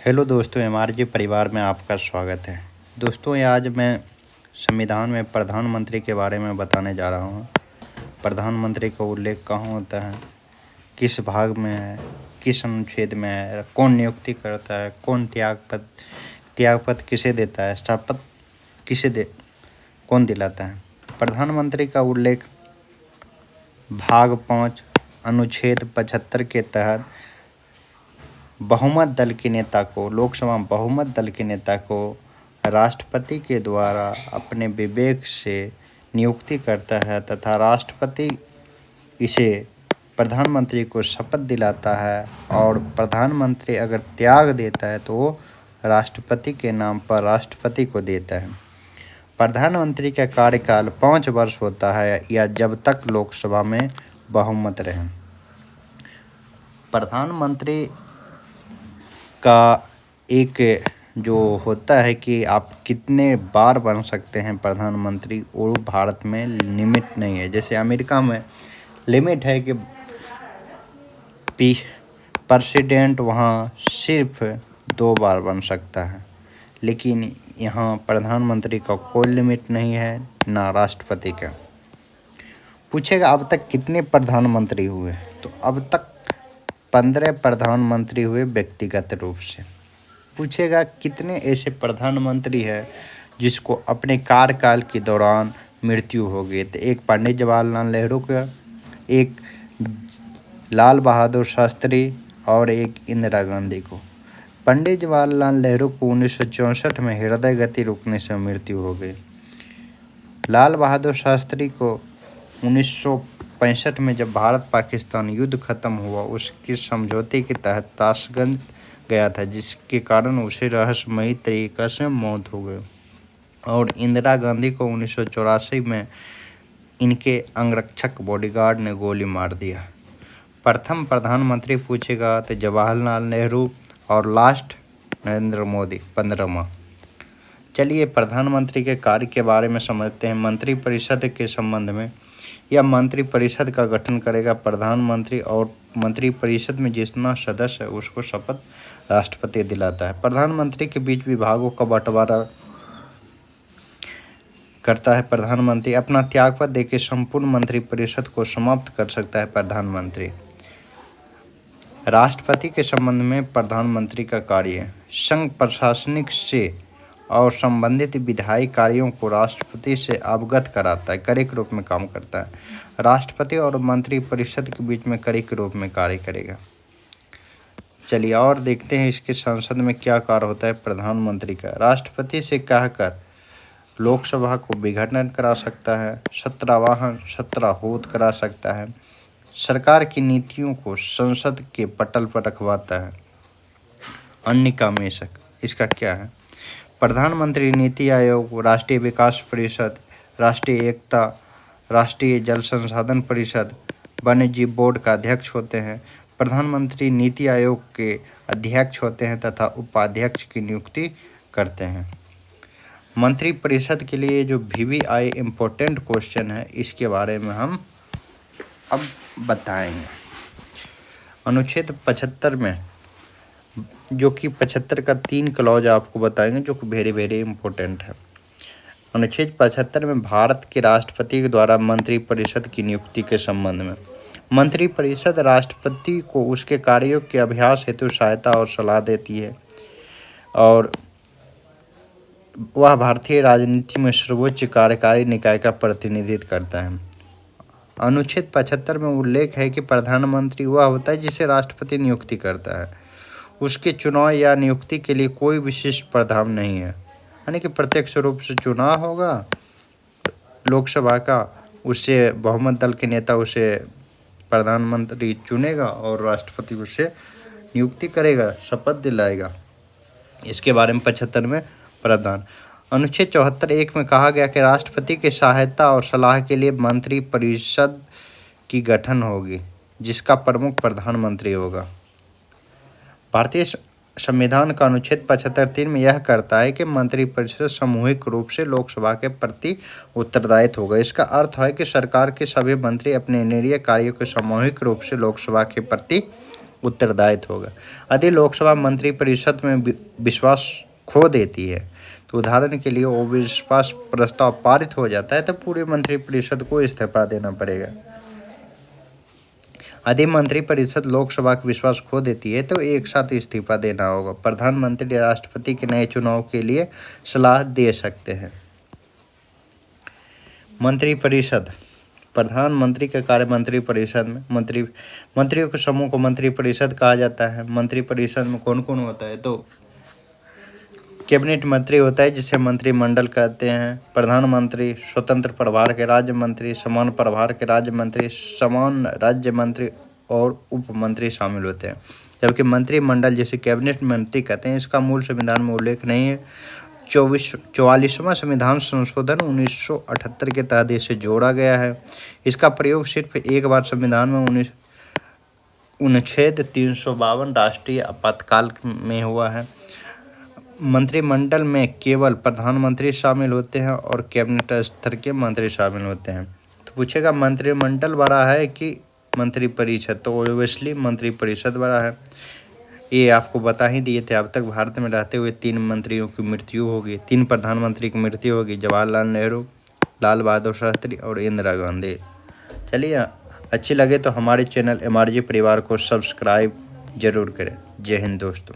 Hello दोस्तों, एमआरजे परिवार में आपका स्वागत है। दोस्तों, ये आज मैं संविधान में प्रधानमंत्री के बारे में बताने जा रहा हूँ। प्रधानमंत्री का उल्लेख कहाँ होता है, किस भाग में है, किस अनुच्छेद में है, कौन नियुक्ति करता है, कौन त्यागपत्र किसे देता है, शपथ कौन दिलाता है। प्रधानमंत्री का उल्लेख भाग 5 अनुच्छेद 75 के तहत बहुमत दल के नेता को लोकसभा में बहुमत दल के नेता को राष्ट्रपति के द्वारा अपने विवेक से नियुक्ति करता है तथा राष्ट्रपति इसे प्रधानमंत्री को शपथ दिलाता है और प्रधानमंत्री अगर त्याग देता है तो वो राष्ट्रपति के नाम पर राष्ट्रपति को देता है। प्रधानमंत्री का कार्यकाल 5 वर्ष होता है या जब तक लोकसभा में बहुमत रहे। प्रधानमंत्री का एक जो होता है कि आप कितने बार बन सकते हैं प्रधानमंत्री, वो भारत में लिमिट नहीं है। जैसे अमेरिका में लिमिट है कि प्रेसिडेंट वहाँ सिर्फ 2 बार बन सकता है, लेकिन यहाँ प्रधानमंत्री का कोई लिमिट नहीं है, ना राष्ट्रपति का। पूछेगा अब तक कितने प्रधानमंत्री हुए, तो अब तक 15 प्रधानमंत्री हुए व्यक्तिगत रूप से। पूछेगा कितने ऐसे प्रधानमंत्री हैं जिसको अपने कार्यकाल के दौरान मृत्यु हो गई, तो एक पंडित जवाहरलाल नेहरू का, एक लाल बहादुर शास्त्री और एक इंदिरा गांधी को। पंडित जवाहरलाल नेहरू को 1964 में हृदय गति रुकने से मृत्यु हो गई। लाल बहादुर शास्त्री को 1965 में जब भारत पाकिस्तान युद्ध खत्म हुआ, उसके समझौते के तहत ताशकंद गया था, जिसके कारण उसे रहस्यमयी तरीक़ा से मौत हो गई। और इंदिरा गांधी को 1984 में इनके अंगरक्षक बॉडीगार्ड ने गोली मार दिया। प्रथम प्रधानमंत्री पूछेगा तो जवाहरलाल नेहरू और लास्ट नरेंद्र मोदी 15वां। चलिए प्रधानमंत्री के कार्य के बारे में समझते हैं। मंत्रिपरिषद के संबंध में, यह मंत्रिपरिषद का गठन करेगा प्रधानमंत्री और मंत्रिपरिषद में जितना सदस्य है उसको शपथ राष्ट्रपति दिलाता है। प्रधानमंत्री के बीच विभागों का बंटवारा करता है। प्रधानमंत्री अपना त्यागपत्र देकर संपूर्ण मंत्रिपरिषद को समाप्त कर सकता है। प्रधानमंत्री राष्ट्रपति के संबंध में प्रधानमंत्री का कार्य संघ प्रशासनिक से और संबंधित विधायी कार्यों को राष्ट्रपति से अवगत कराता है, कड़ी के रूप में काम करता है। राष्ट्रपति और मंत्रिपरिषद के बीच में कड़ी के रूप में कार्य करेगा। चलिए और देखते हैं इसके संसद में क्या कार्य होता है प्रधानमंत्री का। राष्ट्रपति से कहकर लोकसभा को विघटन करा सकता है, सत्राहूत करा सकता है, सरकार की नीतियों को संसद के पटल पर रखवाता है। अन्य कामेशक इसका क्या है? प्रधानमंत्री नीति आयोग, राष्ट्रीय विकास परिषद, राष्ट्रीय एकता, राष्ट्रीय जल संसाधन परिषद, वन्य जीव बोर्ड का अध्यक्ष होते हैं। प्रधानमंत्री नीति आयोग के अध्यक्ष होते हैं तथा उपाध्यक्ष की नियुक्ति करते हैं। मंत्रिपरिषद के लिए जो VVI इम्पोर्टेंट क्वेश्चन है, इसके बारे में हम अब बताएंगे। अनुच्छेद 75 में, जो कि 75 का 3 क्लॉज आपको बताएंगे जो कि वेरी इम्पोर्टेंट है। अनुच्छेद 75 में भारत के राष्ट्रपति के द्वारा मंत्रिपरिषद की नियुक्ति के संबंध में, मंत्रिपरिषद राष्ट्रपति को उसके कार्यों के अभ्यास हेतु सहायता और सलाह देती है और वह भारतीय राजनीति में सर्वोच्च कार्यकारी निकाय का प्रतिनिधित्व करता है। अनुच्छेद 75 में उल्लेख है कि प्रधानमंत्री वह होता है जिसे राष्ट्रपति नियुक्ति करता है। उसके चुनाव या नियुक्ति के लिए कोई विशेष प्रावधान नहीं है, यानी कि प्रत्यक्ष रूप से चुनाव होगा लोकसभा का, उससे बहुमत दल के नेता उसे प्रधानमंत्री चुनेगा और राष्ट्रपति उसे नियुक्ति करेगा, शपथ दिलाएगा। इसके बारे में 75 में प्रावधान। अनुच्छेद 74(1) में कहा गया कि राष्ट्रपति की सहायता और सलाह के लिए मंत्रिपरिषद की गठन होगी, जिसका प्रमुख प्रधानमंत्री होगा। भारतीय संविधान का अनुच्छेद 75(3) में यह करता है कि मंत्रिपरिषद सामूहिक रूप से लोकसभा के प्रति उत्तरदायित्व होगा। इसका अर्थ है कि सरकार के सभी मंत्री अपने निर्णय कार्यों को सामूहिक रूप से लोकसभा के प्रति उत्तरदायित्व होगा। यदि लोकसभा मंत्रिपरिषद में विश्वास खो देती है, तो उदाहरण के लिए अविश्वास प्रस्ताव पारित हो जाता है, तो पूरे मंत्रिपरिषद को इस्तीफा देना पड़ेगा। यदि मंत्रिपरिषद लोकसभा का विश्वास खो देती है, तो एक साथ इस्तीफा देना होगा। प्रधानमंत्री राष्ट्रपति के नए चुनाव के लिए सलाह दे सकते हैं। मंत्रिपरिषद, प्रधानमंत्री का कार्य मंत्रिपरिषद में मंत्रियों के समूह को मंत्रिपरिषद कहा जाता है। मंत्रिपरिषद में कौन कौन होता है? तो कैबिनेट मंत्री होता है, जिसे मंत्रिमंडल कहते हैं। प्रधानमंत्री, स्वतंत्र प्रभार के राज्य मंत्री, समान प्रभार के राज्य मंत्री, समान राज्य मंत्री और उप मंत्री शामिल होते हैं। जबकि मंत्रिमंडल, जिसे कैबिनेट मंत्री कहते हैं, इसका मूल संविधान में उल्लेख नहीं है। 44वां संविधान संशोधन 1978 के तहत इसे जोड़ा गया है। इसका प्रयोग सिर्फ एक बार संविधान में अनुच्छेद 352 राष्ट्रीय आपातकाल में हुआ है। मंत्रिमंडल में केवल प्रधानमंत्री शामिल होते हैं और कैबिनेट स्तर के मंत्री शामिल होते हैं। तो पूछेगा मंत्रिमंडल बड़ा है कि मंत्रिपरिषद? तो ओबियसली मंत्रिपरिषद बड़ा है। ये आपको बता ही दिए थे। अब तक भारत में रहते हुए 3 मंत्रियों की मृत्यु होगी, 3 प्रधानमंत्री की मृत्यु होगी, जवाहरलाल नेहरू, लाल बहादुर शास्त्री और इंदिरा गांधी। चलिए, अच्छी लगे तो हमारे चैनल MRG परिवार को सब्सक्राइब जरूर करें। जय हिंद दोस्तों।